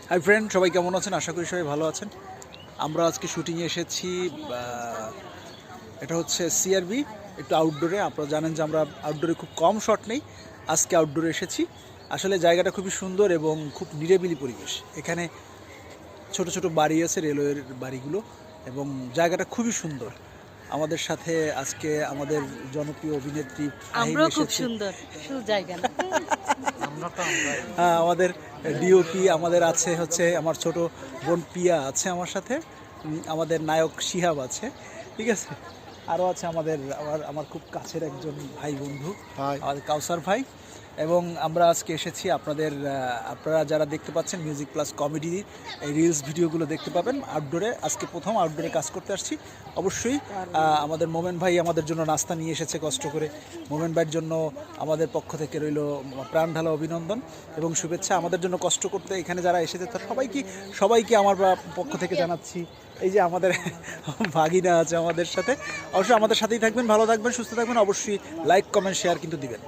Hi friend, সবাই কেমন আছেন? আশা করি সবাই ভালো আছেন। আমরা আজকে শুটিংয়ে এসেছি। এটা হচ্ছে সিআরবি, একটু আউটডোরে। আপনারা জানেন যে আমরা আউটডোরে খুব কম শট নেই। আজকে আউটডোরে এসেছি। আসলে জায়গাটা খুবই সুন্দর এবং খুব নিরিবিলি পরিবেশ। এখানে ছোট ছোট বাড়ি আছে, রেলওয়ের বাড়িগুলো, এবং জায়গাটা খুবই সুন্দর। আমাদের সাথে আজকে আমাদের জনপ্রিয় অভিনেত্রী আহিম আমরাও খুব এসেছে। সুন্দর, শুধু জায়গা না। আমাদের ডিওপি, আমাদের আছে হচ্ছে আমার ছোট বোন পিয়া আছে আমার সাথে, আমাদের নায়ক শিহাব আছে, ঠিক আছে। আরও আছে আমার খুব কাছের একজন ভাই বন্ধু, আমাদের কাউসার ভাই। এবং আমরা আজকে এসেছি আপনারা যারা দেখতে পাচ্ছেন মিউজিক প্লাস কমেডি এই রিলস ভিডিওগুলো দেখতে পাবেন। আউটডোরে আজকে প্রথম আউটডোরে কাজ করতে আসছি। অবশ্যই আমাদের মোমেন ভাই আমাদের জন্য নাস্তা নিয়ে এসেছে কষ্ট করে। মোমেন ভাইয়ের জন্য আমাদের পক্ষ থেকে রইল প্রাণ ঢালা অভিনন্দন এবং শুভেচ্ছা। আমাদের জন্য কষ্ট করতে এখানে যারা এসেছে তার সবাইকে আমার পক্ষ থেকে জানাচ্ছি। এই যে আমাদের ভাগিনা আছে আমাদের সাথে, অবশ্যই আমাদের সাথেই থাকবেন, ভালো থাকবেন, সুস্থ থাকবেন। অবশ্যই লাইক কমেন্ট শেয়ার কিন্তু দিবেন।